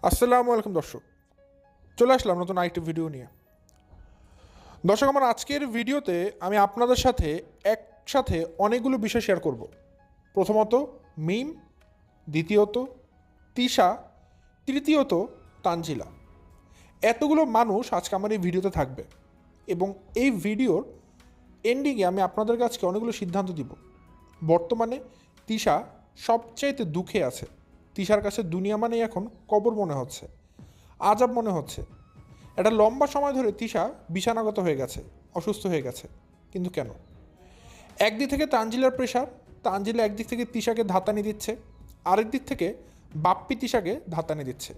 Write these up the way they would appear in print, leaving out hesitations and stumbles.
আসসালামু আলাইকুম দর্শক, চলে আসলাম নতুন আরেকটি ভিডিও নিয়ে। দর্শক, আমার আজকের ভিডিওতে আমি আপনাদের সাথে একসাথে অনেকগুলো বিষয় শেয়ার করব। প্রথমত মিম, দ্বিতীয়ত তিশা, তৃতীয়ত তানজিলা। এতগুলো মানুষ আজকে আমার এই ভিডিওতে থাকবে এবং এই ভিডিওর এন্ডিংয়ে আমি আপনাদের কাছে অনেকগুলো সিদ্ধান্ত দিব। বর্তমানে তিশা সবচাইতে দুঃখে আছে। তিশার কাছে দুনিয়া মানেই এখন কবর মনে হচ্ছে, আজাব মনে হচ্ছে। একটা লম্বা সময় ধরে তিশা বিছানাগত হয়ে গেছে, অসুস্থ হয়ে গেছে। কিন্তু কেন? একদিক থেকে তানজিলার প্রেশার, তানজিলা একদিক থেকে তিশাকে ধাতানি দিচ্ছে, আরেক দিক থেকে বাপ্পি তিশাকে ধাতানি দিচ্ছে।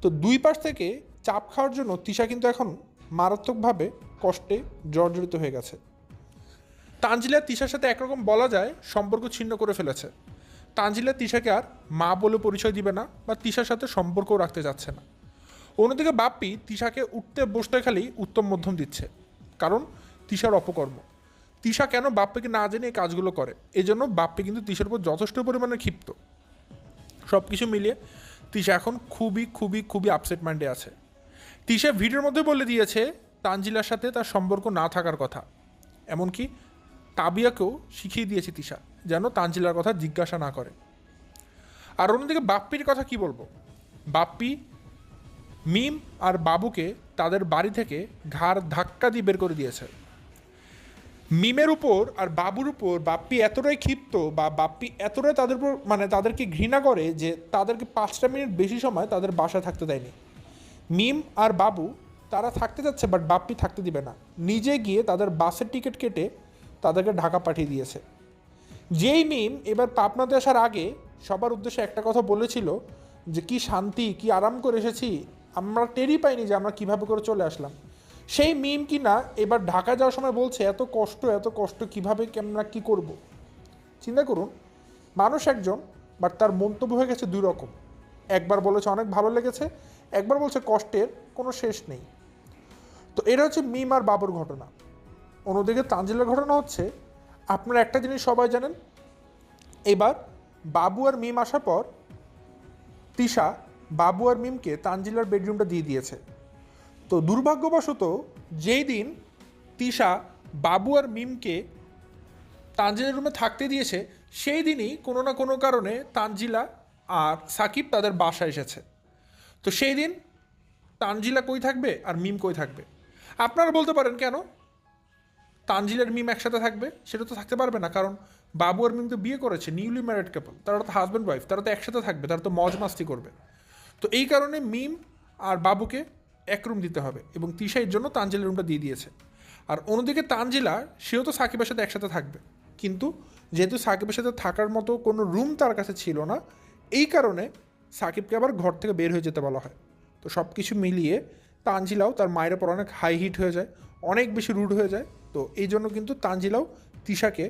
তো দুই পাশ থেকে চাপ খাওয়ার জন্য তিশা কিন্তু এখন মারাত্মকভাবে কষ্টে জর্জরিত হয়ে গেছে। তানজিলা তিশার সাথে একরকম বলা যায় সম্পর্ক ছিন্ন করে ফেলেছে। তানজিলা তিশাকে আর মা বলে পরিচয় দিবে না বা তিশার সাথে সম্পর্কও রাখতে যাচ্ছে না। অন্যদিকে বাপ্পি তিশাকে উঠতে বসতে খালি উত্তম মধ্যম দিচ্ছে, কারণ তিশার অপকর্ম। তিশা কেন বাপ্পিকে না জেনে এই কাজগুলো করে, এই জন্য বাপ্পি কিন্তু তিশার উপর যথেষ্ট পরিমাণে ক্ষিপ্ত। সব কিছু মিলিয়ে তিশা এখন খুবই খুবই খুবই আপসেট মাইন্ডে আছে। তিশা ভিডিওর মধ্যে বলে দিয়েছে তানজিলার সাথে তার সম্পর্ক না থাকার কথা। এমনকি তাবিয়াকেও শিখিয়ে দিয়েছে তিশা যেন তানজিলার কথা জিজ্ঞাসা না করে। আর অন্যদিকে বাপ্পির কথা কি বলবো। বাপ্পি মিম আর বাবুকে তাদের বাড়ি থেকে ঘাড় ধাক্কা দিয়ে বের করে দিয়েছে। মিমের উপর আর বাবুর উপর বাপ্পি এতটাই ক্ষিপ্ত বা বাপ্পি এতটাই তাদের উপর তাদেরকে ঘৃণা করে যে তাদেরকে 5টা মিনিট বেশি সময় তাদের বাসায় থাকতে দেয়নি। মিম আর বাবু তারা থাকতে যাচ্ছে, বাট বাপ্পি থাকতে দিবে না। নিজে গিয়ে তাদের বাসের টিকিট কেটে তাদেরকে ঢাকা পাঠিয়ে দিয়েছে। যেই মিম এবার পাবনাতে আসার আগে সবার উদ্দেশ্যে একটা কথা বলেছিল যে কি শান্তি, কি আরাম করে এসেছি, আমরা টেরই পাইনি যে আমরা কীভাবে করে চলে আসলাম। সেই মিম কি না এবার ঢাকা যাওয়ার সময় বলছে এত কষ্ট কীভাবে আমরা কী করব। চিন্তা করুন, মানুষ একজন, বাট তার মন্তব্য হয়ে গেছে দুই রকম। একবার বলেছে অনেক ভালো লেগেছে, একবার বলছে কষ্টের কোনো শেষ নেই। তো এটা হচ্ছে মিম আর বাবুর ঘটনা। অন্যদিকে তানজিলার ঘটনা হচ্ছে, আপনারা একটা জিনিস সবাই জানেন, এবার বাবু আর মিম আসার পর তিশা বাবু আর মিমকে তানজিলার বেডরুমটা দিয়ে দিয়েছে। তো দুর্ভাগ্যবশত যেই দিন তিশা বাবু আর মিমকে তানজিলার রুমে থাকতে দিয়েছে, সেই দিনই কোনো না কোনো কারণে তানজিলা আর সাকিব তাদের বাসায় এসেছে। তো সেই দিন তানজিলা কই থাকবে আর মিম কই থাকবে? আপনারা বলতে পারেন কেন তানজিলার মিম একসাথে থাকবে? সেটা তো থাকতে পারবে না, কারণ বাবু আর মিম তো বিয়ে করেছে, নিউলি ম্যারিড কাপল, তারা তো হাজব্যান্ড ওয়াইফ, তারা তো একসাথে থাকবে, তারা তো মজ মাস্তি করবে। তো এই কারণে মিম আর বাবুকে এক রুম দিতে হবে এবং তিশার জন্য তানজিলার রুমটা দিয়ে দিয়েছে। আর অন্যদিকে তানজিলা, সেও তো সাকিবের সাথে একসাথে থাকবে, কিন্তু যেহেতু সাকিবের সাথে থাকার মতো কোনো রুম তার কাছে ছিল না, এই কারণে সাকিবকে আবার ঘর থেকে বের হয়ে যেতে বলা হয়। তো সব কিছু মিলিয়ে তানজিলাও তার মায়ের ওপর অনেক হাই হিট হয়ে যায়, অনেক বেশি রুড হয়ে যায়। তো এই জন্য কিন্তু তানজিলাও তিশাকে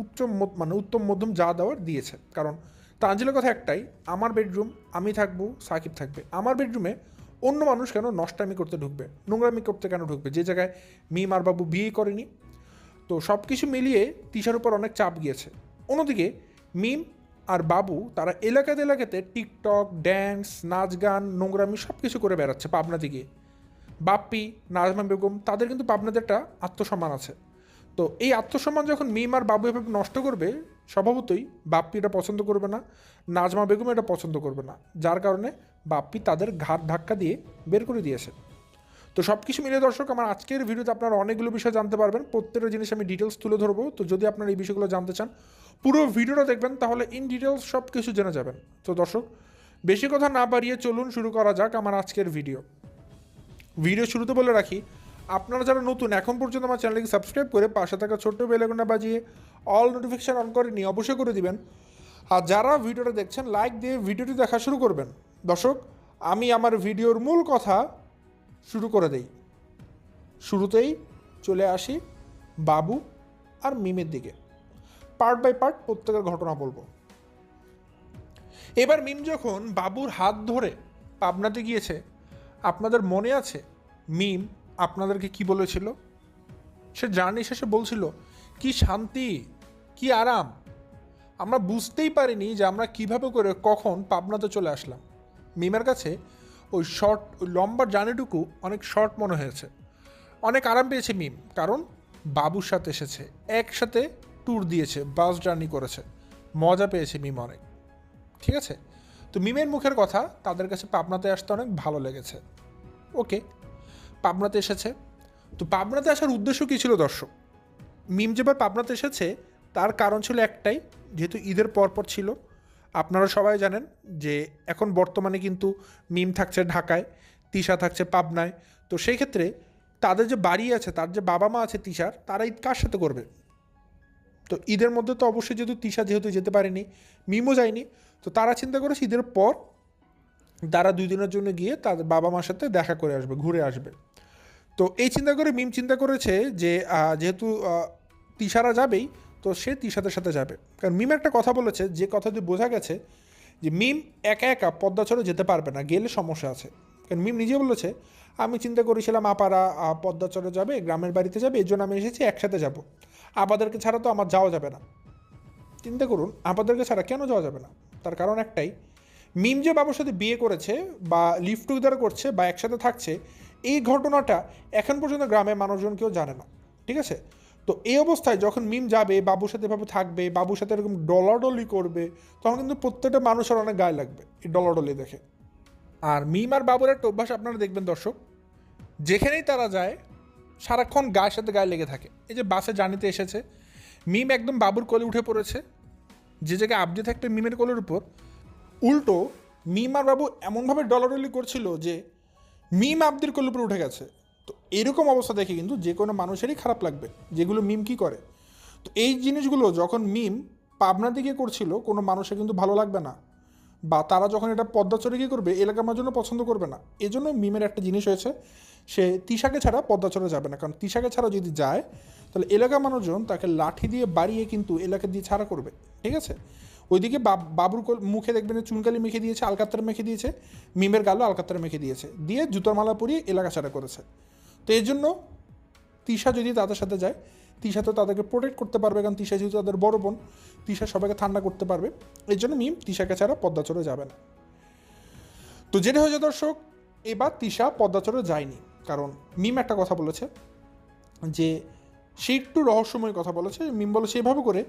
উত্তম মধ্যম যা দেওয়ার দিয়েছে। কারণ তানজিলার কথা একটাই, আমার বেডরুম, আমি থাকবো, সাকিব থাকবে। আমার বেডরুমে অন্য মানুষ কেন নষ্টামি করতে ঢুকবে, নোংরামি করতে কেন ঢুকবে, যে জায়গায় মিম আর বাবু বিয়ে করেনি। তো সব কিছু মিলিয়ে তিশার উপর অনেক চাপ গিয়েছে। অন্যদিকে মিম আর বাবু তারা এলাকাতে টিকটক, ড্যান্স, নাচ গান, নোংরামি সব কিছু করে বেড়াচ্ছে পাবনাতে গিয়ে। বাপ্পি, নাজমা বেগম, তাদের কিন্তু পাবনাতে একটা আত্মসম্মান আছে। তো এই আত্মসম্মান যখন মিম আর বাবু এভাবে নষ্ট করবে, স্বভাবতই বাপ্পি এটা পছন্দ করবে না, নাজমা বেগম এটা পছন্দ করবে না, যার কারণে বাপ্পি তাদের ঘাট ধাক্কা দিয়ে বের করে দিয়েছে। তো সব কিছু মিলিয়ে দর্শক, আমার আজকের ভিডিওতে আপনারা অনেকগুলো বিষয় জানতে পারবেন। প্রত্যেকটা জিনিস আমি ডিটেলস তুলে ধরবো। তো যদি আপনারা এই বিষয়গুলো জানতে চান, পুরো ভিডিওটা দেখবেন, তাহলে ইন ডিটেলস সব কিছু জেনে যাবেন। তো দর্শক, বেশি কথা না বাড়িয়ে চলুন শুরু করা যাক আমার আজকের ভিডিও শুরুতে বলে রাখি, আপনারা যারা নতুন এখন পর্যন্ত আমার চ্যানেলকে সাবস্ক্রাইব করে পাশে থাকা ছোট্ট বেল আইকনটা বাজিয়ে অল নোটিফিকেশান অন করে নিয়ে অবশ্যই করে দিবেন। আর যারা ভিডিওটা দেখছেন, লাইক দিয়ে ভিডিওটি দেখা শুরু করবেন। দর্শক, আমি আমার ভিডিওর মূল কথা শুরু করে দেই। শুরুতেই চলে আসি বাবু আর মিমের দিকে। পার্ট বাই পার্ট প্রত্যেকের ঘটনা বলবো। এবার মিম যখন বাবুর হাত ধরে পাবনাতে গিয়েছে, আপনাদের মনে আছে মিম আপনাদেরকে কি বলেছিল? সে জার্নি শেষে বলছিল কি শান্তি, কি আরাম, আমরা বুঝতেই পারিনি যে আমরা কিভাবে করে কখন পাবনাতে চলে আসলাম। মিমের কাছে ওই লম্বা জার্নিটুকু অনেক শর্ট মনে হয়েছে। অনেক আরাম পেয়েছে মিম, কারণ বাবুর সাথে এসেছে, একসাথে ট্যুর দিয়েছে, বাস জার্নি করেছে, মজা পেয়েছে মিম অনেক। ঠিক আছে, তো মিমের মুখের কথা তাদের কাছে পাবনাতে আসতে অনেক ভালো লেগেছে। ওকে, পাবনাতে এসেছে। তো পাবনাতে আসার উদ্দেশ্য কী ছিল দর্শক? মিম যেবার পাবনাতে এসেছে তার কারণ ছিল একটাই, যেহেতু ঈদের পরপর ছিল। আপনারা সবাই জানেন যে এখন বর্তমানে কিন্তু মিম থাকছে ঢাকায়, তিশা থাকছে পাবনায়। তো সেই ক্ষেত্রে তাদের যে বাড়ি আছে, তার যে বাবা মা আছে তিশার, তারা ঈদ কার সাথে করবে? তো ঈদের মধ্যে তো অবশ্যই যেহেতু তিশা যেহেতু যেতে পারেনি, মিমও যায়নি, তো তারা চিন্তা করেছে ঈদের পর তারা 2 দিনের জন্য গিয়ে তাদের বাবা মার সাথে দেখা করে আসবে, ঘুরে আসবে। তো এই চিন্তা করে মিম চিন্তা করেছে যে যেহেতু তিশারা যাবেই, তো সে তিশাদের সাথে যাবে। কারণ মিম একটা কথা বলেছে, যে কথা দিয়ে বোঝা গেছে যে মিম একা একা পদ্মাচরে যেতে পারবে না, গেলে সমস্যা আছে। কারণ মিম নিজে বলেছে, আমি চিন্তা করেছিলাম আপারা পদ্মাচরে যাবে, গ্রামের বাড়িতে যাবে, এই জন্য আমি এসেছি, একসাথে যাব। আপাদেরকে ছাড়া তো আমার যাওয়া যাবে না। চিন্তা করুন, আপাদেরকে ছাড়া কেন যাওয়া যাবে না? তার কারণ একটাই, মিম যে বাবুর সাথে বিয়ে করেছে বা লিভ টুগেদার করছে বা একসাথে থাকছে, এই ঘটনাটা এখন পর্যন্ত গ্রামের মানুষজন কেউ জানে না। ঠিক আছে, তো এই অবস্থায় যখন মিম যাবে, বাবুর সাথে এভাবে থাকবে, বাবুর সাথে এরকম ডলাডলি করবে, তখন কিন্তু প্রত্যেকটা মানুষের অনেক গায়ে লাগবে এই ডলাডলি দেখে। আর মিম আর বাবুর একটা অভ্যাস আপনারা দেখবেন দর্শক, যেখানেই তারা যায় সারাক্ষণ গায়ের সাথে গায়ে লেগে থাকে। এই যে বাসে জার্নিতে এসেছে, মিম একদম বাবুর কোলে উঠে পড়েছে, যে জায়গায় আবজে থাকবে মিমের কোলের উপর, উল্টো মিম আর বাবু এমনভাবে ডলাডলি করছিল যে মিম আব্দির কোলের উপর উঠে গেছে। তো এরকম অবস্থা দেখে কিন্তু যে কোনো মানুষেরই খারাপ লাগবে, যেগুলো মিম কী করে। তো এই জিনিসগুলো যখন মিম পাবনার দিকে করছিল, কোনো মানুষের কিন্তু ভালো লাগবে না, বা তারা যখন এটা পদ্মাচরে গিয়ে করবে, এলাকা আমার জন্য পছন্দ করবে না। এজন্য মিমের একটা জিনিস হয়েছে, সে তিশাকে ছাড়া পদ্মাচরে যাবে না। কারণ তিশাকে ছাড়া যদি যায়, তাহলে এলাকার মানুষজন তাকে লাঠি দিয়ে বাড়িয়ে কিন্তু এলাকা দিয়ে ছাড়া করবে। ঠিক আছে, ওইদিকে বাবুর মুখে দেখবেন চুনকালি মেখে দিয়েছে, আলকাত্তার মেখে দিয়েছে, মিমের গালও আলকাত্তার মেখে দিয়েছে, দিয়ে জুতোর মালা পরিয়ে এলাকা ছাড়া করেছে। তো এই জন্য তিশা যদি তাদের সাথে যায়, তিশা তো তাদেরকে প্রোটেক্ট করতে পারবে, কারণ তিশা যেহেতু তাদের বড় বোন, তিশা সবাইকে ঠান্ডা করতে পারবে। এই জন্য মিম তিশাকে ছাড়া পদ্মাচরে যাবে না। তো যেটা হয়েছে দর্শক, এবার তিশা পদ্মাচরে যায়নি, কারণ মিম একটা কথা বলেছে যে সে একটু রহস্যময় কথা বলেছে। মিম বলেছে এভাবে করে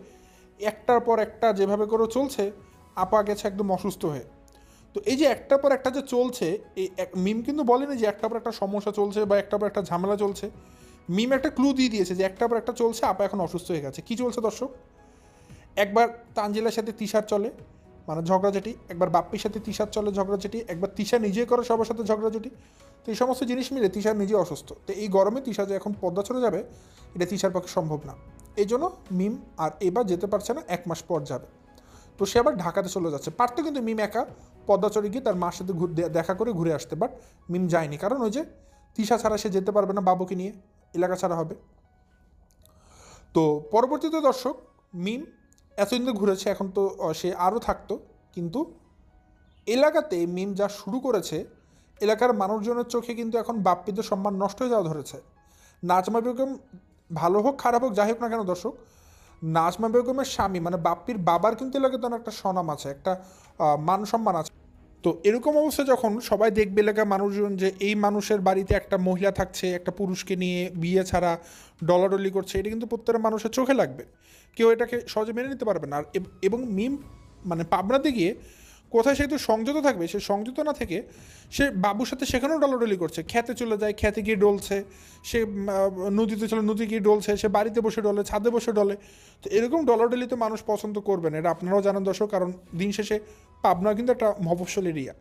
একটার পর একটা যেভাবে করে চলছে, আপা গেছে একদম অসুস্থ হয়ে। তো এই যে একটার পর একটা যে চলছে, এই মিম কিন্তু বলেনি যে একটার পর একটা সমস্যা চলছে বা একটার পর একটা ঝামেলা চলছে। মিম একটা ক্লু দিয়ে দিয়েছে যে একটার পর একটা চলছে, আপা এখন অসুস্থ হয়ে গেছে। কী চলছে দর্শক? একবার তানজিলার সাথে তিশার চলে, মানে ঝগড়াঝাটি, একবার বাপ্পির সাথে তিশার চলে ঝগড়াঝাটি, একবার তিশা নিজে করে সবার সাথে ঝগড়াঝাটি। তো এই সমস্ত জিনিস মিলে তিশার নিজে অসুস্থ। তো এই গরমে তিশা যে এখন পদ্মা চলে যাবে, এটা তিশার পক্ষে সম্ভব না। এই জন্য মিম আর এবার যেতে পারছে না, 1 মাস পর যাবে। তো সে আবার ঢাকাতে চলে যাচ্ছে। পারতো কিন্তু মিম একা পদ্মাচরে গিয়ে তার মার সাথে দেখা করে ঘুরে আসতে, বাট মিম যায়নি, কারণ ওই যে তিশা ছাড়া সে যেতে পারবে না, বাবুকে নিয়ে এলাকা ছাড়া হবে। তো পরবর্তীতে দর্শক, মিম এতদিন তো ঘুরেছে, এখন তো সে আরও থাকতো, কিন্তু এলাকাতে মিম যা শুরু করেছে, এলাকার মানুষজনের চোখে কিন্তু এখন বাপ্পিদের সম্মান নষ্ট হয়ে যাওয়া ধরেছে। নাজমা বেগম ভালো হোক খারাপ হোক যাই হোক না কেন দর্শক, নাজমা বেগমের স্বামী মানে বাপ্পির বাবার কিন্তু এলাকাতে একটা স্বনাম আছে, একটা মান সম্মান আছে। তো এরকম অবস্থা যখন সবাই দেখবে এলাকার মানুষজন যে এই মানুষের বাড়িতে একটা মহিলা থাকছে, একটা পুরুষকে নিয়ে বিয়ে ছাড়া ডলাডলি করছে, এটা কিন্তু প্রত্যেকটা মানুষের চোখে লাগবে, কেউ এটাকে সহজে মেনে নিতে পারবে না। আর এবং মিম মানে পাবনাতে গিয়ে কোথায় সে তো সংযত থাকবে, সে সংযত না থেকে সে বাবুর সাথে সেখানেও ডলাডলি করছে, খেতে চলে যায়, খেতে গিয়ে ডলছে, সে নদীতে চলে নদী গিয়ে ডলছে, সে বাড়িতে বসে ডলে, ছাদে বসে ডলে। তো এরকম ডলাডলি তো মানুষ পছন্দ করবে না, এটা আপনারাও জানেন দর্শক। কারণ দিন শেষে পাবনা কিন্তু একটা মফস্বল এরিয়া,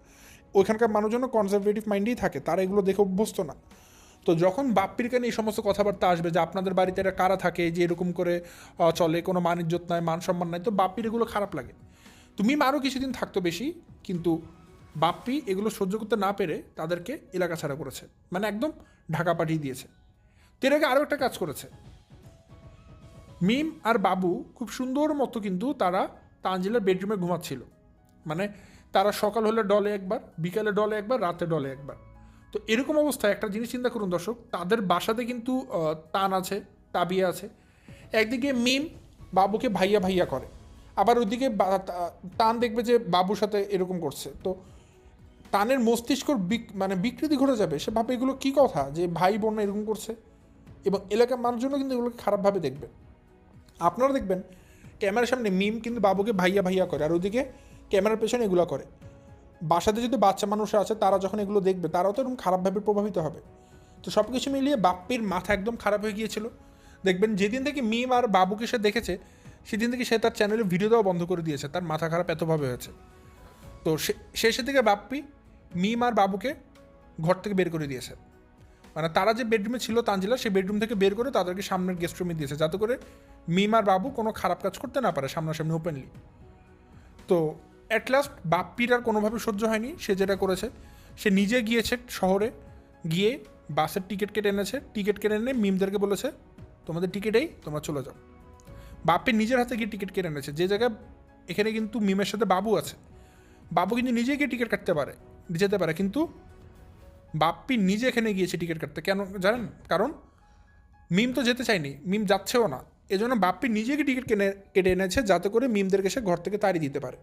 ওইখানকার মানুষজন কনজারভেটিভ মাইন্ডেই থাকে, তারা এগুলো দেখে অভ্যস্ত না। তো যখন বাপ্পির কানে এই সমস্ত কথাবার্তা আসবে যে আপনাদের বাড়িতে এটা কারা থাকে যে এরকম করে চলে, কোনো মান ইজ্জত নাই, মান সম্মান নাই, তো বাপ্পির এগুলো খারাপ লাগে। তুমি আরও কিছুদিন থাকতো বেশি, কিন্তু বাপ্পি এগুলো সহ্য করতে না পেরে তাদেরকে এলাকা ছাড়া করেছে, মানে একদম ঢাকা পাঠিয়ে দিয়েছে। তো এর আগে আরও একটা কাজ করেছে, মিম আর বাবু খুব সুন্দর মতো কিন্তু তারা তানজিলার বেডরুমে ঘুমাচ্ছিল, মানে তারা সকাল হলে ডলে একবার, বিকালে ডলে একবার, রাতে ডলে একবার। তো এরকম অবস্থায় একটা জিনিস চিন্তা করুন দর্শক, তাদের বাসাতে কিন্তু তান আছে, তাবিয়া আছে। একদিকে মিম বাবুকে ভাইয়া ভাইয়া করে, আবার ওইদিকে টান দেখবে যে বাবুর সাথে এরকম করছে। তো তানের মস্তিষ্কর মানে বিকৃতি ঘটে যাবে। সে ভাবে এগুলো কী কথা যে ভাই বোন এরকম করছে, এবং এলাকার মানুষজনও কিন্তু এগুলোকে খারাপভাবে দেখবে। আপনারা দেখবেন ক্যামেরার সামনে মিম কিন্তু বাবুকে ভাইয়া ভাইয়া করে, আর ওদিকে ক্যামেরার পেছনে এগুলো করে। বাসাতে যদি বাচ্চা মানুষরা আছে তারা যখন এগুলো দেখবে তারাও তো এরকম খারাপভাবে প্রভাবিত হবে। তো সব কিছু মিলিয়ে বাপ্পির মাথা একদম খারাপ হয়ে গিয়েছিল। দেখবেন যেদিন থেকে মিম আর বাবুকে সে দেখেছে সেদিন থেকে সে তার চ্যানেলে ভিডিও দেওয়া বন্ধ করে দিয়েছে, তার মাথা খারাপ এতভাবে হয়েছে। তো শেষের দিকে বাপ্পি মিম আর বাবুকে ঘর থেকে বের করে দিয়েছে, মানে তারা যে বেডরুমে ছিল তানজিলা, সেই বেডরুম থেকে বের করে তাদেরকে সামনের গেস্ট রুমে দিয়েছে, যাতে করে মিম আর বাবু কোনো খারাপ কাজ করতে না পারে সামনাসামনি ওপেনলি। তো অ্যাট লাস্ট বাপ্পির আর কোনোভাবে সহ্য হয়নি, সে যেটা করেছে সে নিজে গিয়েছে শহরে, গিয়ে বাসের টিকিট কেটে এনেছে। টিকিট কেটে এনে মিমদেরকে বলেছে তোমাদের টিকিটেই তোমরা চলে যাও। বাপ্পি নিজের হাতে গিয়ে টিকিট কেটে এনেছে, যে জায়গায় এখানে কিন্তু মিমের সাথে বাবু আছে। বাবু কিন্তু নিজে গিয়ে টিকিট কাটতে পারে, যেতে পারে, কিন্তু বাপ্পি নিজে এখানে গিয়েছে টিকিট কাটতে। কেন জানেন? কারণ মিম তো যেতে চায়নি, মিম যাচ্ছেও না, এজন্য বাপ্পি নিজেকে টিকিট কেটে এনেছে যাতে করে মিমদেরকে সে ঘর থেকে তাড়িয়ে দিতে পারে।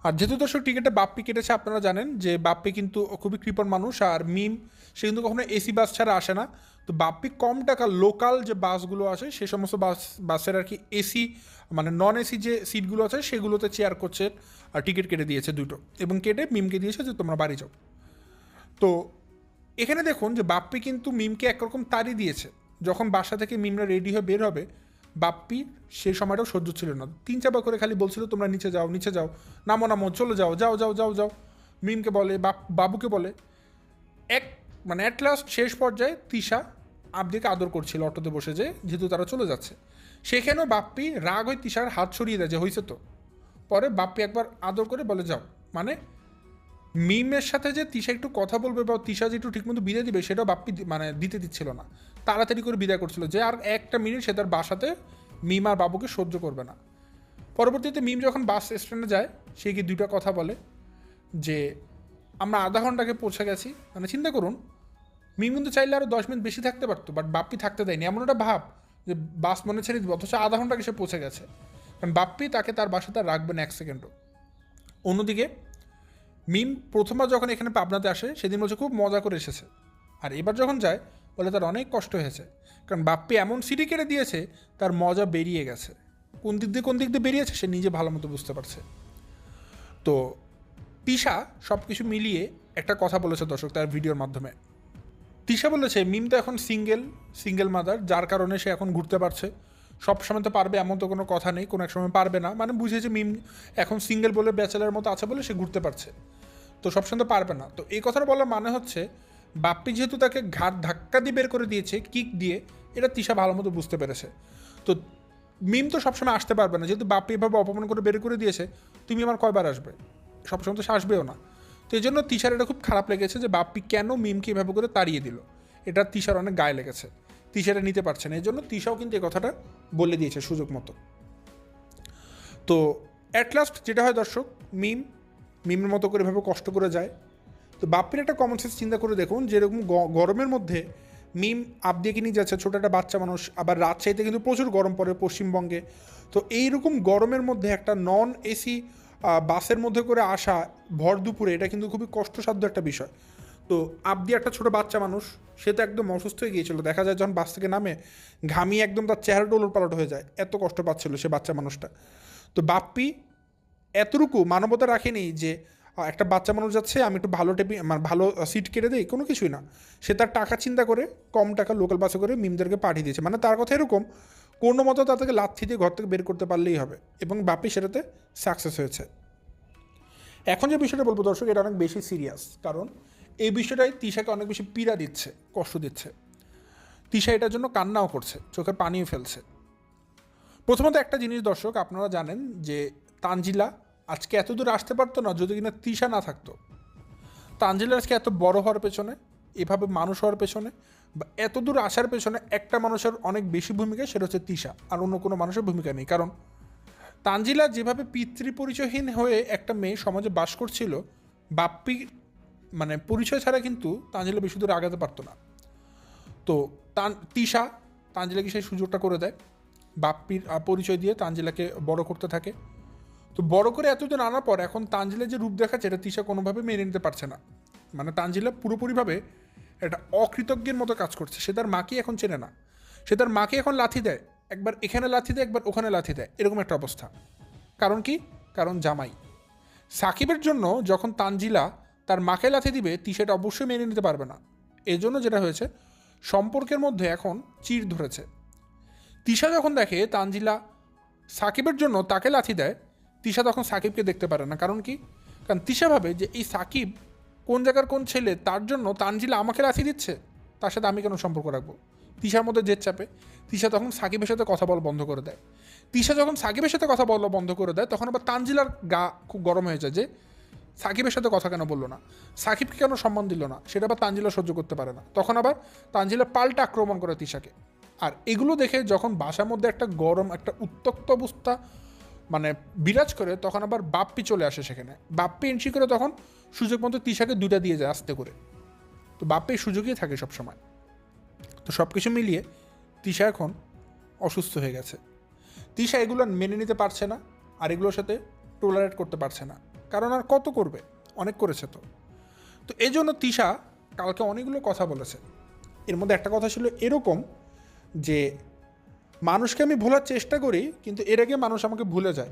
আর যেহেতু দর্শক টিকিটটা বাপ্পি কেটেছে, আপনারা জানেন যে বাপ্পি কিন্তু খুবই কৃপণ মানুষ, আর মিম সে কিন্তু কখনো এসি বাস ছাড়া আসে না। তো বাপ্পি কম টাকা লোকাল যে বাসগুলো আছে সে সমস্ত বাসের আর কি এসি মানে নন এসি যে সিটগুলো আছে সেগুলোতে চেয়ার করছে, আর টিকিট কেটে দিয়েছে দুটো, এবং কেটে মিমকে দিয়েছে যে তোমরা বাড়ি যাও। তো এখানে দেখুন যে বাপ্পি কিন্তু মিমকে একরকম তাড়িয়ে দিয়েছে। যখন বাসা থেকে মিমরা রেডি হয়ে বের হবে, বাপ্পি সেই সময়টাও সহ্য ছিল না, 3-4 বার করে খালি বলছিল তোমরা নিচে যাও, নিচে যাও, নামো নামো, চলে যাও, যাও যাও যাও যাও, মিমকে বলে, বাবুকে বলে। মানে অ্যাট লাস্ট শেষ পর্যায়ে তিশা আবদিকে আদর করছিল অটোতে বসে, যেহেতু তারা চলে যাচ্ছে। সেখানেও বাপ্পি রাগ হয়ে তিশার হাত সরিয়ে দেয় যে হয়েছে তো। পরে বাপ্পি একবার আদর করে বলে যাও, মানে মিমের সাথে যে তিশা একটু কথা বলবে বা তিশা যে একটু ঠিকমতো বিদায় দিবে সেটাও বাপ্পি মানে দিতে দিচ্ছিল না, তাড়াতাড়ি করে বিদায় করছিল, যে আর একটা মিনিট সে তার বাসাতে মিম আর বাবুকে সহ্য করবে না। পরবর্তীতে মিম যখন বাস স্ট্যান্ডে যায়, সে গিয়ে দুইটা কথা বলে যে আমরা আধা ঘন্টাকে পৌঁছে গেছি। মানে চিন্তা করুন, মিম কিন্তু চাইলে আরও 10 মিনিট বেশি থাকতে পারতো, বাট বাপ্পি থাকতে দেয়নি। এমন একটা ভাব যে বাস মনে ছেড়ে দিবে, অথচ আধা ঘন্টাকে সে পৌঁছে গেছে, কারণ বাপ্পি তাকে তার বাসাতে রাখবে না 1 সেকেন্ডও। অন্যদিকে মিম প্রথমবার যখন এখানে পাবনাতে আসে সেদিন বলছে খুব মজা করে এসেছে, আর এবার যখন যায় বলে তার অনেক কষ্ট হয়েছে, কারণ বাপ্পি এমন সিটি কেটে দিয়েছে তার মজা বেরিয়ে গেছে। কোন দিক দিয়ে বেরিয়েছে সে নিজে ভালো মতো বুঝতে পারছে। তো তিশা সব কিছু মিলিয়ে একটা কথা বলেছে দর্শক তার ভিডিওর মাধ্যমে। তিশা বলেছে মিম তো এখন সিঙ্গেল মাদার, যার কারণে সে এখন ঘুরতে পারছে। সব সময় তো পারবে এমন তো কোনো কথা নেই, কোনো এক সময় পারবে না, মানে বুঝেছে মিম এখন সিঙ্গেল বলে ব্যাচেলার মতো আছে বলে সে ঘুরতে পারছে, তো সবসময় তো পারবে না। তো এই কথাটা বলার মানে হচ্ছে বাপ্পি যেহেতু তাকে ঘাট ধাক্কা দিয়ে বের করে দিয়েছে কিক দিয়ে, এটা তিশা ভালো মতো বুঝতে পেরেছে। তো মিম তো সবসময় আসতে পারবে না, যেহেতু বাপ্পি এভাবে অপমান করে বের করে দিয়েছে, তুমি আমার কয়বার আসবে, সবসময় তো সে আসবেও না। তো এই জন্য তিশার এটা খুব খারাপ লেগেছে যে বাপ্পি কেন মিমকে এভাবে করে তাড়িয়ে দিল, এটা তিশার অনেক গায়ে লেগেছে, তিশাটা নিতে পারছে না। এই জন্য তিশাও কিন্তু এই কথাটা বলে দিয়েছে সুযোগ মতো। তো অ্যাট লাস্ট যেটা হয় দর্শক, মিমের মতো করে এভাবে কষ্ট করে যায়। তো বাপ্পির একটা কমন সেন্স চিন্তা করে দেখুন, যেরকম গরমের মধ্যে মিম আবদিকে নিয়ে যাচ্ছে, ছোটো একটা বাচ্চা মানুষ, আবার রাজশাহীতে কিন্তু প্রচুর গরম পড়ে পশ্চিমবঙ্গে। তো এইরকম গরমের মধ্যে একটা নন এসি বাসের মধ্যে করে আসা ভর দুপুরে, এটা কিন্তু খুবই কষ্টসাধ্য একটা বিষয়। তো আবদি একটা ছোটো বাচ্চা মানুষ, সে তো একদম অসুস্থ হয়ে গিয়েছিল, দেখা যায় যখন বাস থেকে নামে ঘামিয়ে একদম তার চেহারাটা ওলটপালট হয়ে যায়, এত কষ্ট পাচ্ছিল সে বাচ্চা মানুষটা। তো বাপ্পি এতটুকু মানবতা রাখেনি যে একটা বাচ্চা মানুষ যাচ্ছে আমি একটু ভালো মানে ভালো সিট কেটে দিই, কোনো কিছুই না। সে তার টাকা চিন্তা করে কম টাকা লোকাল বাসে করে মিমদেরকে পাঠিয়ে দিয়েছে, মানে তার কথা এরকম কোনো মতো তাদেরকে লাথি দিয়ে ঘর থেকে বের করতে পারলেই হবে, এবং বাপ্পি সেটাতে সাকসেস হয়েছে। এখন যে বিষয়টা বলবো দর্শক, এটা অনেক বেশি সিরিয়াস, কারণ এই বিষয়টাই তিশাকে অনেক বেশি পীড়া দিচ্ছে, কষ্ট দিচ্ছে। তিশা এটার জন্য কান্নাও করছে, চোখের পানিও ফেলছে। প্রথমত একটা জিনিস দর্শক, আপনারা জানেন যে তানজিলা আজকে এত দূর আসতে পারতো না যদি কিনা তিশা না থাকতো। তানজিলা আজকে এত বড় হওয়ার পেছনে, এভাবে মানুষ হওয়ার পেছনে, বা এত দূর আসার পেছনে একটা মানুষের অনেক বেশি ভূমিকা, সেটা হচ্ছে তিশা, আর অন্য কোনো মানুষের ভূমিকা নেই। কারণ তানজিলা যেভাবে পিতৃপরিচয়হীন হয়ে একটা মেয়ে সমাজে বাস করছিল, বাপ্পি মানে পরিচয় ছাড়া কিন্তু তানজিলা বেশি দূর আগাতে পারতো না। তো তিশা তানজিলাকে সেই সুযোগটা করে দেয়, বাপ্পির পরিচয় দিয়ে তানজিলাকে বড় করতে থাকে। তো বড় করে এতদিন আনার পর এখন তানজিলা যে রূপ দেখাচ্ছে, এটা তিশা কোনোভাবে মেনে নিতে পারছে না। মানে তানজিলা পুরোপুরিভাবে একটা অকৃতজ্ঞের মতো কাজ করছে। সে তার মাকে এখন চেনে না, সে তার মাকে এখন লাথি দেয়, একবার এখানে লাথি দেয়, একবার ওখানে লাথি দেয়, এরকম একটা অবস্থা। কারণ কি? কারণ জামাই। সাকিবের জন্য যখন তানজিলা তার মাকে লাথি দিবে, সেটা অবশ্যই মেনে নিতে পারবে না। এজন্য যেটা হয়েছে, সম্পর্কের মধ্যে এখন চিড় ধরেছে। তিশা যখন দেখে তানজিলা সাকিবের জন্য তাকে লাথি দেয়, তিশা তখন সাকিবকে দেখতে পারে না। কারণ কি? কারণ তিশা ভাবে যে এই সাকিব কোন জায়গার কোন ছেলে, তার জন্য তানজিলা আমাকে লাথি দিচ্ছে, তার সাথে আমি কেন সম্পর্ক রাখবো। তিশার মধ্যে জেদ চাপে, তিশা তখন সাকিবের সাথে কথা বলা বন্ধ করে দেয়। তিশা যখন সাকিবের সাথে কথা বলা বন্ধ করে দেয়, তখন আবার তানজিলার গা খুব গরম হয়ে যায় যে সাকিবের সাথে কথা কেন বললো না, সাকিবকে কেন সম্মান দিল না, সেটা আবার তানজিলা সহ্য করতে পারে না। তখন আবার তানজিলা পাল্টা আক্রমণ করে তিশাকে। আর এগুলো দেখে যখন বাসার মধ্যে একটা গরম, একটা উত্তপ্ত অবস্থা মানে বিরাজ করে, তখন আবার বাপ্পি চলে আসে সেখানে। বাপ্পি এন্ট্রি করে তখন সুযোগ মতো তিশাকে 2টা দিয়ে যায় আস্তে করে। তো বাপ্পি সুযোগই থাকে সবসময়। তো সব কিছু মিলিয়ে তিশা এখন অসুস্থ হয়ে গেছে। তিশা এগুলো মেনে নিতে পারছে না, আর এগুলোর সাথে টলারেট করতে পারছে না। কারণ আর কত করবে, অনেক করেছে তো। তো এই জন্য তিশা কালকে অনেকগুলো কথা বলেছে। এর মধ্যে একটা কথা ছিল এরকম যে মানুষকে আমি ভোলার চেষ্টা করি, কিন্তু এর আগে মানুষ আমাকে ভুলে যায়।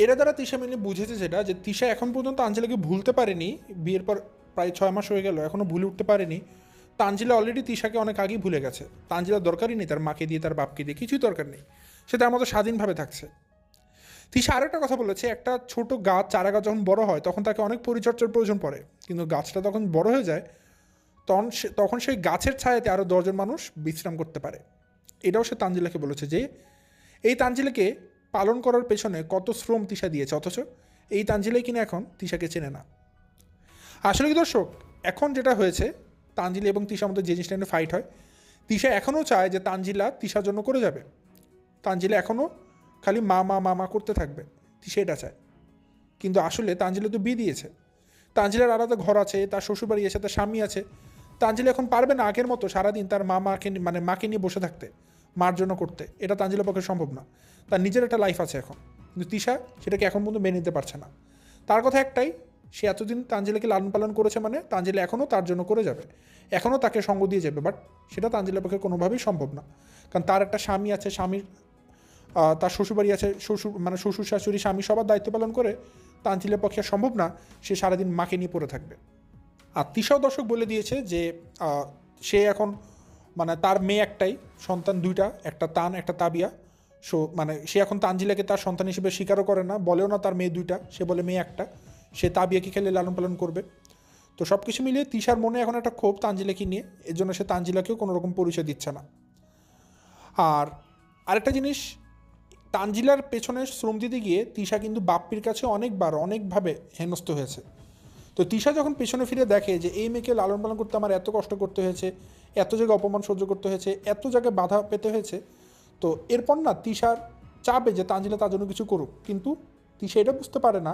এরা দ্বারা তিশা মেনে বুঝেছে যেটা, যে তিশা এখন পর্যন্ত আঞ্জলিকে ভুলতে পারেনি। বিয়ের পর প্রায় 6 মাস হয়ে গেল, এখনও ভুলে উঠতে পারেনি। তানজিলা অলরেডি তিশাকে অনেক আগেই ভুলে গেছে। তানজিলার দরকারই নেই তার মাকে দিয়ে, তার বাপকে দিয়ে, কিছুই দরকার নেই। সে তার মতো স্বাধীনভাবে থাকছে। তিশা আরও একটা কথা বলেছে, একটা ছোট গাছ, চারা গাছ যখন বড় হয় তখন তাকে অনেক পরিচর্যার প্রয়োজন পড়ে, কিন্তু গাছটা তখন বড় হয়ে যায়, তখন সেই গাছের ছায়াতে আরও 10 জন মানুষ বিশ্রাম করতে পারে। এটাও সে তানজিলাকে বলেছে যে এই তানজিলাকে পালন করার পেছনে কত শ্রম তিশা দিয়েছে, অথচ এই তানজিলাই কিনা এখন তিশাকে চেনে না। আসলে কি দর্শক, এখন যেটা হয়েছে, তানজিলা এবং তিশার মধ্যে যে জিনিসটা নিয়ে ফাইট হয়, তিশা এখনও চায় যে তানজিলা তিশার জন্য করে যাবে। তানজিলা এখনও খালি মা মা মা মা করতে থাকবে, তিশা এটা চায়। কিন্তু আসলে তানজিলা তো বিয়ে দিয়েছে, তানজিলার আলাদা ঘর আছে, তার শ্বশুরবাড়ি আছে, তার স্বামী আছে। তানজিলা এখন পারবে না আগের মতো সারাদিন তার মাকে নিয়ে বসে থাকতে, মার জন্য করতে। এটা তানজিলার পক্ষে সম্ভব না। তার নিজের একটা লাইফ আছে এখন, কিন্তু তিশা সেটাকে এখন পর্যন্ত মেনে নিতে পারছে না। তার কথা একটাই, সে এতদিন তানজিলাকে লালন পালন করেছে, মানে তানজিলা এখনও তার জন্য করে যাবে, এখনও তাকে সঙ্গ দিয়ে যাবে। বাট সেটা তানজিলার পক্ষে কোনোভাবেই সম্ভব না। কারণ তার একটা স্বামী আছে, স্বামীর তার শ্বশুরবাড়ি আছে, শ্বশুর শাশুড়ি স্বামী সবার দায়িত্ব পালন করে তানজিলার পক্ষে সম্ভব না সে সারাদিন মাকে নিয়ে পড়ে থাকবে। আর তিশাও দর্শক বলে দিয়েছে যে সে এখন তার মেয়ে একটাই, সন্তান 2টা, একটা তান একটা তাবিয়া। সে এখন তানজিলাকে তার সন্তান হিসেবে স্বীকারও করে না, বলেও না তার মেয়ে 2টা, সে বলে মেয়ে একটা। সে তাবিয়াকে খেলে লালন পালন করবে। তো সব কিছু মিলিয়ে তিশার মনে এখন একটা ক্ষোভ তানজিলাকে নিয়ে, এর জন্য সে তানজিলাকেও কোনো রকম পরিচয় দিচ্ছে না। আর আরেকটা জিনিস, তানজিলার পেছনে শ্রম দিতে গিয়ে তিশা কিন্তু বাপ্পির কাছে অনেকভাবে হেনস্থ হয়েছে। তো তিশা যখন পেছনে ফিরে দেখে যে এই মেয়েকে লালন পালন করতে আমার এত কষ্ট করতে হয়েছে, এত জায়গায় অপমান সহ্য করতে হয়েছে, এত জায়গায় বাধা পেতে হয়েছে, তো এরপর না তিশার চাপে যে তানজিলা তার জন্য কিছু করুক। কিন্তু তিশা এটা বুঝতে পারে না,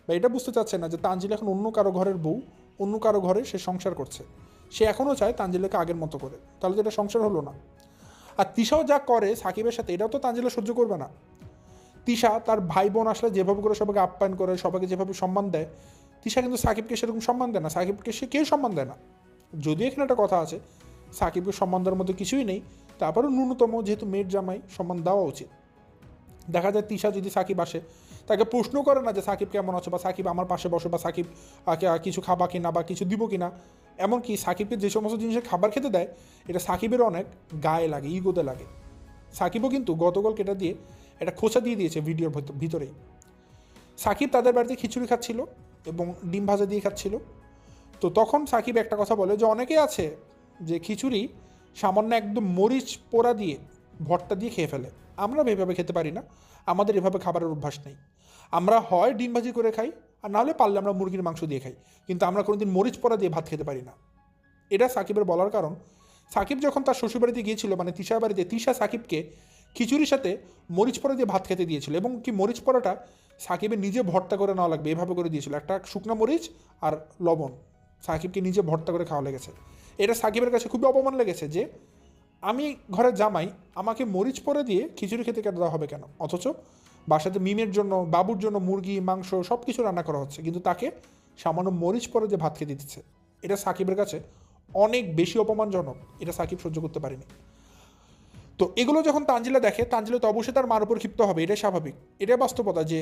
বা এটা বুঝতে চাচ্ছে না যে তানজিলা এখন অন্য কারো ঘরের বউ, অন্য কারো ঘরে সে সংসার করছে। সে এখনও চায় তানজিলাকে আগের মতো করে, তাহলে যেটা সংসার হলো না। আর তিশাও যা করে সাকিবের সাথে, এটাও তো তানজিলা সহ্য করবে না। তিশা তার ভাই বোন আসলে যেভাবে করে সবাইকে আপ্যায়ন করে, সবাইকে যেভাবে সম্মান দেয়, তিশা কিন্তু সাকিবকে সেরকম সম্মান দেয় না, সাকিবকে সে কেউ সম্মান দেয় না। যদিও এখানে একটা কথা আছে, সাকিবকে সম্মান দেওয়ার মধ্যে কিছুই নেই, তারপরেও ন্যূনতম যেহেতু মেয়ের জামাই সম্মান দেওয়া উচিত। দেখা যায় তিশা যদি সাকিব আসে, তাকে প্রশ্ন করে না যে সাকিব কেমন আছে, বা সাকিব আমার পাশে বসে, বা সাকিব কিছু খাবা কিনা, বা কিছু দিব কিনা। এমনকি সাকিবকে যে সমস্ত জিনিসের খাবার খেতে দেয়, এটা সাকিবের অনেক গায়ে লাগে, ইগোতে লাগে। সাকিবও কিন্তু গতকাল কেটা দিয়ে একটা খোঁচা দিয়ে দিয়েছে ভিডিওর ভিতরেই। সাকিব তাদের বাড়িতে খিচুড়ি খাচ্ছিল এবং ডিম ভাজা দিয়ে খাচ্ছিল। তো তখন সাকিব একটা কথা বলে যে অনেকে আছে যে খিচুড়ি সামান্য একদম মরিচ পোড়া দিয়ে, ভর্তা দিয়ে খেয়ে ফেলে, আমরা এভাবে খেতে পারি না, আমাদের এভাবে খাবারের অভ্যাস নেই। আমরা হয় ডিম ভাজি করে খাই, আর নাহলে পারলে আমরা মুরগির মাংস দিয়ে খাই, কিন্তু আমরা কোনোদিন মরিচ পোড়া দিয়ে ভাত খেতে পারি না। এটা সাকিবের বলার কারণ, সাকিব যখন তার শ্বশুরবাড়িতে গিয়েছিল, তিশার বাড়িতে, তিশা সাকিবকে খিচুড়ির সাথে মরিচ পোড়া দিয়ে ভাত খেতে দিয়েছিল, এবং কি মরিচ পোড়াটা সাকিবের নিজে ভর্তা করে নেওয়া লাগবে এভাবে করে দিয়েছিল, একটা শুকনো মরিচ আর লবণ সাকিবকে নিজে ভর্তা করে খাওয়া লেগেছে। এটা সাকিবের কাছে খুবই অপমান লেগেছে যে আমি ঘরের জামাই, আমাকে মরিচ পোড়া দিয়ে খিচুড়ি খেতে কেন দেওয়া হবে কেন, অথচ বাসাতে মিমের জন্য, বাবুর জন্য মুরগি মাংস সব কিছু রান্না করা হচ্ছে, কিন্তু তাকে সামান্য মরিচ পরে যে ভাত খেতে দিচ্ছে, এটা সাকিবের কাছে অনেক বেশি অপমানজনক। এটা সাকিব সহ্য করতে পারেনি। তো এগুলো যখন তানজিলা দেখে, তানজিলা তো অবশ্যই তার মার উপর ক্ষিপ্ত হবে, এটাই স্বাভাবিক। এটাই বাস্তবতা যে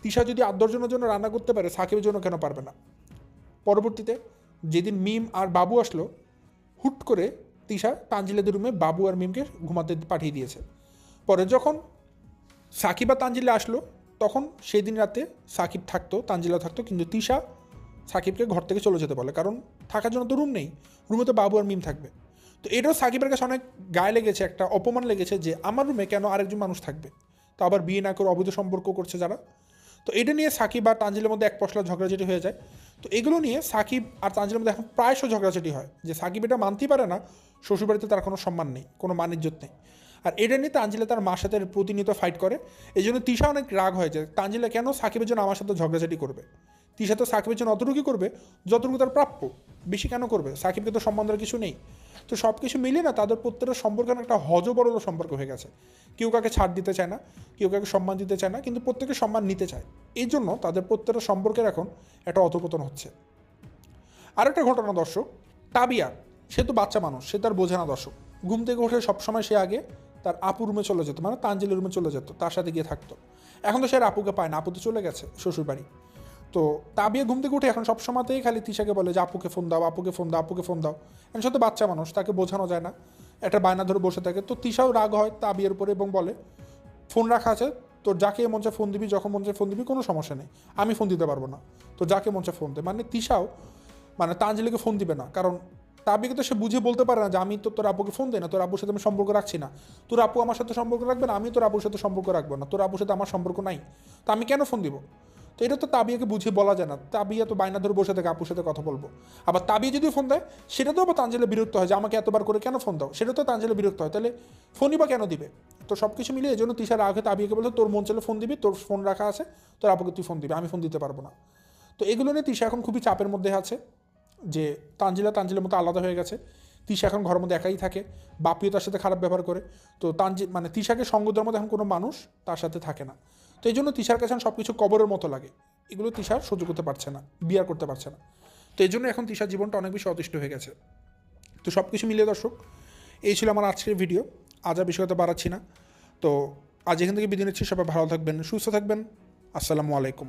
তিশা যদি 8-10 জনের জন্য রান্না করতে পারে, সাকিবের জন্য কেন পারবে না। পরবর্তীতে যেদিন মিম আর বাবু আসলো, হুট করে তিশা তানজিলাদের রুমে বাবু আর মিমকে ঘুমাতে পাঠিয়ে দিয়েছে। পরে যখন সাকিব আর তানজিলা আসলো, তখন সেই দিন রাতে সাকিব থাকতো, তানজিলা থাকতো, কিন্তু তিশা সাকিবকে ঘর থেকে চলে যেতে বলে, কারণ থাকার জন্য তো রুম নেই, রুমে তো বাবু আর মিম থাকবে। তো এটাও সাকিবের কাছে অনেক গায়ে লেগেছে, একটা অপমান লেগেছে যে আমার রুমে কেন আরেকজন মানুষ থাকবে, তো আবার বিয়ে না করে অবৈধ সম্পর্ক করছে যারা। তো এটা নিয়ে সাকিব আর তানজিলের মধ্যে এক পশলা ঝগড়াঝাটি হয়ে যায়। তো এগুলো নিয়ে সাকিব আর তানজিলের মধ্যে এখন প্রায়শ ঝগড়াঝাটি হয় যে সাকিব এটা মানতেই পারে না, শ্বশুরবাড়িতে তার কোনো সম্মান নেই, কোনো মান ইজ্জত নেই। আর এটা নিয়ে তানজিলা তার মার সাথে প্রতিনিয়ত ফাইট করে। এই জন্য তিশা অনেক রাগ হয়ে যায়, তানজিলা কেন সাকিবের জন্য আমার সাথে ঝগড়াঝাটি করবে। তিশা তো সাকিবের জন্য অতটুকুই করবে যতটুকু তার প্রাপ্য, বেশি কেন করবে, সাকিবকে তো সম্মান দেওয়ার কিছু নেই। তো সব কিছু মিলিয়ে না তাদের প্রত্যেকের সম্পর্ক একটা হজবরল সম্পর্ক হয়ে গেছে। কেউ কাকে ছাড় দিতে চায় না, কেউ কাকে সম্মান দিতে চায় না, কিন্তু প্রত্যেকে সম্মান নিতে চায়। এই জন্য তাদের প্রত্যেকের সম্পর্কের এখন একটা অধপতন হচ্ছে। আরেকটা ঘটনা দর্শক, তাবিয়া, সে তো বাচ্চা মানুষ, সে তার বোঝে না দর্শক। ঘুম থেকে উঠে সবসময় সে আগে তার আপু রুমে চলে যেত, মানে তানজিলের রুমে চলে যেত, তার সাথে গিয়ে থাকতো। এখন তো সে আর আপুকে পায় না, আপু তো চলে গেছে শ্বশুর বাড়ি। তো তাবিয়া ঘুম থেকে উঠে এখন সবসময়তেই খালি তিশাকে বলে যে আপুকে ফোন দাও, আপুকে ফোন দাও, আপুকে ফোন দাও। এখন সে তো বাচ্চা মানুষ, তাকে বোঝানো যায় না, একটা বায়না ধরে বসে থাকে। তো তিশাও রাগ হয় তাবিয়ার উপরে এবং বলে ফোন রাখা আছে, তোর যাকে মন চায় ফোন দিবি, যখন মন চায় ফোন দিবি, কোনো সমস্যা নেই, আমি ফোন দিতে পারবো না, তো যাকে মন চায় ফোন দে। মানে তিশাও মানে তানজিলাকে ফোন দিবে না, কারণ তাবিকে তো সে বুঝে বলতে পারে না যে আমি তো তোর আব্বুকে ফোন দিই না, তোর আব্বুর সাথে আমি সম্পর্ক রাখছি না, তোর আব্বু আমার সাথে সম্পর্ক রাখবে না, আমি তোর আব্বুর সাথে সম্পর্ক রাখবো না, তোর আব্বুর সাথে আমার সম্পর্ক নাই, তো আমি কেন ফোন দিব। তো এটা তো তাবিয়াকে বুঝিয়ে বলা যায় না, তাবিয়া তো বায়না ধরে বসে থাকে আপুর সাথে কথা বলবো। আবার তাবিয়া যদি ফোন দেয়, সেটা তো আবার তানজিলা বিরক্ত হয় যে আমাকে এতবার করে কেন ফোন দাও, সেটা তো তানজিলা বিরক্ত হয়, তাহলে ফোনই বা কেন দিবে। তো সব কিছু মিলিয়ে এই জন্য তিশার আগে তাবিয়াকে বলতো তোর মন চলে ফোন দিবি, তোর ফোন রাখা আছে, তোর আপুকে তুই ফোন দিবি, আমি ফোন দিতে পারবো না। তো এগুলো নিয়ে তিশা এখন খুবই চাপের মধ্যে আছে যে তানজিলের মতো আলাদা হয়ে গেছে। তিশা এখন ঘরের মধ্যে একাই থাকে, বাপিও তার সাথে খারাপ ব্যবহার করে। তো মানে তিশাকে সঙ্গ দেওয়ার মধ্যে এখন কোনো মানুষ তার সাথে থাকে না। তো এই জন্য তিশার কাছে সব কিছু কবরের মতো লাগে, এগুলো তিশা সহ্য করতে পারছে না, বিয়ার করতে পারছে না। তো এই জন্য এখন তিশার জীবনটা অনেক বেশি অতিষ্ঠ হয়ে গেছে। তো সব কিছু মিলিয়ে দর্শক, এই ছিল আমার আজকের ভিডিও। আজ আর বিষয়টা বাড়াচ্ছি না। তো আজ এখান থেকে বিদায় নিচ্ছি, সবাই ভালো থাকবেন, সুস্থ থাকবেন। আসসালামু আলাইকুম।